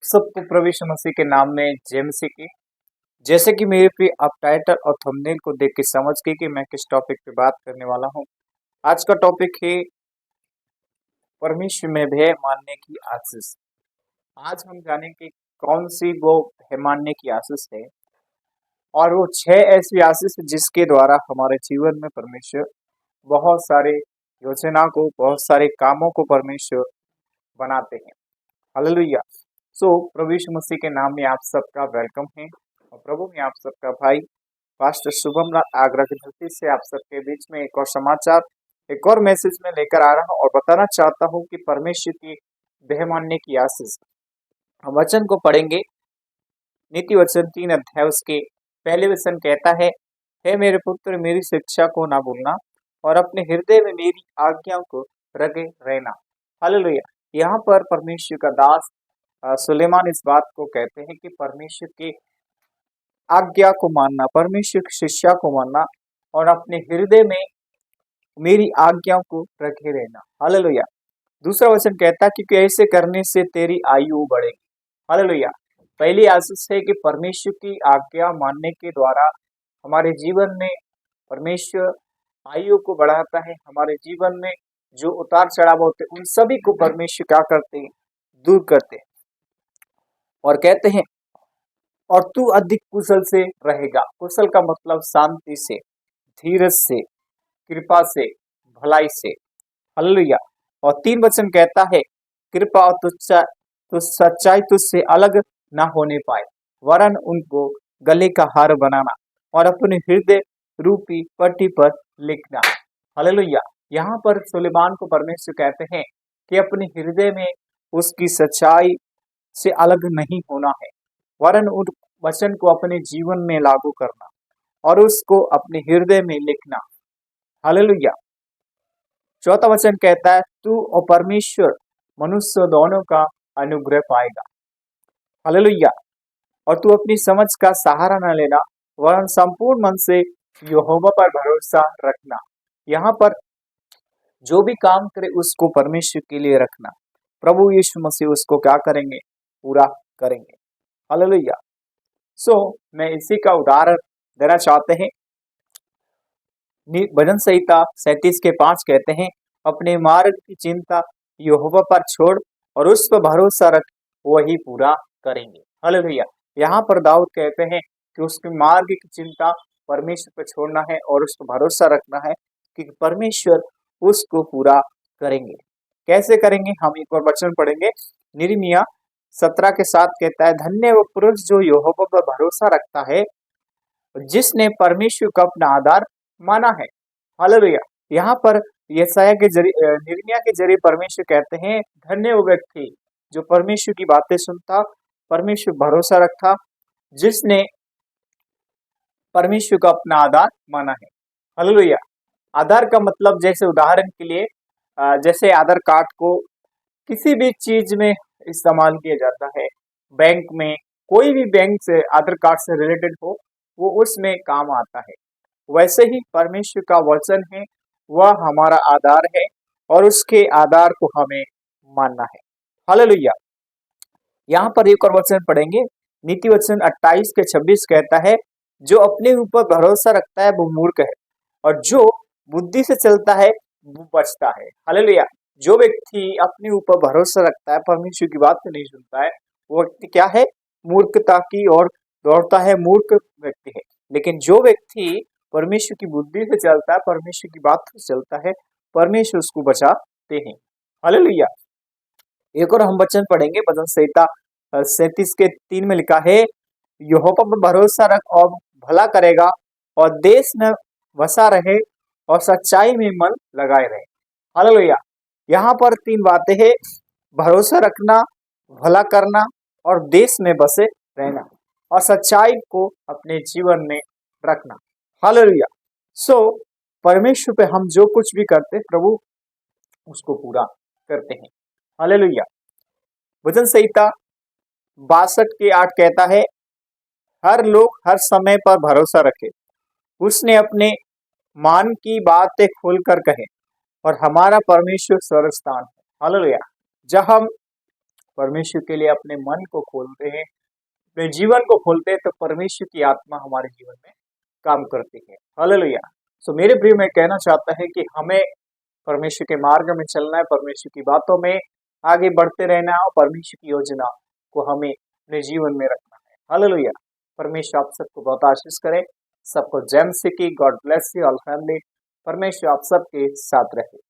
सबको प्रभु यीशु मसीह के नाम में जय मसीह की। जैसे कि मेरे प्रिय आप टाइटल और थंबनेल को देख के समझ गए कि मैं किस टॉपिक पे बात करने वाला हूँ। आज का टॉपिक है परमेश्वर में भय मानने की आशीष। आज हम जानेंगे कौन सी वो भय मानने की आशीष है और वो 6 ऐसी आशीष है जिसके द्वारा हमारे जीवन में परमेश्वर बहुत सारे योजना को, बहुत सारे कामों को परमेश्वर बनाते हैं। हालेलुया। प्रभु यीशु मसीह के नाम में आप सबका वेलकम है और प्रभु में आप सबका भाई पास्टर शुभम लाल आगरा की धरती से आप सबके बीच में एक और समाचार, एक और मैसेज में लेकर आ रहा हूँ और बताना चाहता हूँ कि परमेश्वर की भय मानने की आशीष। हम वचन को पढ़ेंगे। नीति वचन 3 अध्याय उसके पहले वचन कहता है, हे मेरे पुत्र, मेरी शिक्षा को ना भूलना और अपने हृदय में मेरी आज्ञाओं को रखे रहना। हालेलुया। यहाँ पर परमेश्वर का दास सुलेमान इस बात को कहते हैं कि परमेश्वर की आज्ञा को मानना, परमेश्वर की शिक्षा को मानना और अपने हृदय में मेरी आज्ञाओं को रखे रहना। हालेलुया। दूसरा वचन कहता है कि ऐसे करने से तेरी आयु बढ़ेगी। हालेलुया। पहली आशीष है कि परमेश्वर की आज्ञा मानने के द्वारा हमारे जीवन में परमेश्वर आयु को बढ़ाता है। हमारे जीवन में जो उतार चढ़ाव होते हैं उन सभी को परमेश्वर क्या करते हैं, दूर करते हैं और कहते हैं और तू अधिक कुशल से रहेगा। कुशल का मतलब शांति से, धीरज से, कृपा से, भलाई से। हालेलुया। और 3 वचन कहता है, कृपा और सच्चाई तुझसे अलग ना होने पाए, वरन उनको गले का हार बनाना और अपने हृदय रूपी पट्टी पर लिखना। हालेलुया। यहाँ पर सुलेमान को परमेश्वर कहते हैं कि अपने हृदय में उसकी सच्चाई से अलग नहीं होना है, वरन उन वचन को अपने जीवन में लागू करना और उसको अपने हृदय में लिखना। हालेलुया। चौथा वचन कहता है, तू और परमेश्वर मनुष्य दोनों का अनुग्रह पाएगा। हालेलुया। और तू अपनी समझ का सहारा न लेना, वरन संपूर्ण मन से यहोवा पर भरोसा रखना। यहाँ पर जो भी काम करे उसको परमेश्वर के लिए रखना। प्रभु यीशु मसीह उसको क्या करेंगे, पूरा करेंगे। हालेलुया। मैं इसी का उदाहरण देना चाहते हैं। भजन संहिता 37 के 5 कहते हैं, अपने मार्ग की चिंता यहोवा पर छोड़ और उस पर भरोसा रख, वही पूरा करेंगे। हालेलुया। यहाँ पर दाऊद कहते हैं कि उसके मार्ग की चिंता परमेश्वर पर छोड़ना है और उस पर भरोसा रखना है कि परमेश्वर उसको पूरा करेंगे। कैसे करेंगे, हम एक और वचन पढ़ेंगे। यिर्मयाह 17 के 7 कहता है, धन्य वो पुरुष जो यहोवा पर भरोसा रखता है, जिसने परमेश्वर का अपना आधार माना है। हालेलुया। यहाँ पर यशायाह के जरिए, यिर्मयाह के जरिए परमेश्वर कहते हैं, धन्य वो व्यक्ति जो परमेश्वर की बातें सुनता, परमेश्वर भरोसा रखता, जिसने परमेश्वर का अपना आधार माना है। हालेलुया। आधार का मतलब, जैसे उदाहरण के लिए जैसे आधार कार्ड को किसी भी चीज में इस्तेमाल किया जाता है, बैंक में, कोई भी बैंक से आधार कार्ड से रिलेटेड हो वो उसमें काम आता है। वैसे ही परमेश्वर का वचन है, वह हमारा आधार है और उसके आधार को हमें मानना है। हालेलुया। यहाँ पर एक और वचन पढ़ेंगे। नीति वचन 28 के 26 कहता है, जो अपने ऊपर भरोसा रखता है वो मूर्ख है और जो बुद्धि से चलता है वो बचता है। हालेलुया। जो व्यक्ति अपने ऊपर भरोसा रखता है, परमेश्वर की बात को नहीं सुनता है, वो व्यक्ति क्या है, मूर्खता की ओर दौड़ता है, मूर्ख व्यक्ति है। लेकिन जो व्यक्ति परमेश्वर की बुद्धि से चलता है, परमेश्वर की बात से चलता है, परमेश्वर उसको बचाते हैं। हालेलुया। एक और हम वचन पढ़ेंगे। भजन संहिता 37 के 3 में लिखा है, यहोवा पर भरोसा रख और भला करेगा और देश में बसा रहे और सच्चाई में मन लगाए रहे। हालेलुया। यहाँ पर 3 बातें हैं, भरोसा रखना, भला करना और देश में बसे रहना और सच्चाई को अपने जीवन में रखना। हालेलुया। परमेश्वर पे हम जो कुछ भी करते, प्रभु उसको पूरा करते हैं। हालेलुया। भजन संहिता 62 के 8 कहता है, हर लोग हर समय पर भरोसा रखे, उसने अपने मान की बातें खोलकर कहे और हमारा परमेश्वर स्वर्गस्थान है। हालेलुया। जब हम परमेश्वर के लिए अपने मन को खोलते हैं, अपने जीवन को खोलते हैं, तो परमेश्वर की आत्मा हमारे जीवन में काम करती है। हालेलुया। सो मेरे प्रिय, मैं कहना चाहता है कि हमें परमेश्वर के मार्ग में चलना है, परमेश्वर की बातों में आगे बढ़ते रहना है और परमेश्वर की योजना को हमें अपने जीवन में रखना है। हालेलुया। परमेश्वर आप सबको बहुत आशीष करे। सबको जय मसीह की। God bless you all family. परमेश्वर आप सबके साथ रहे।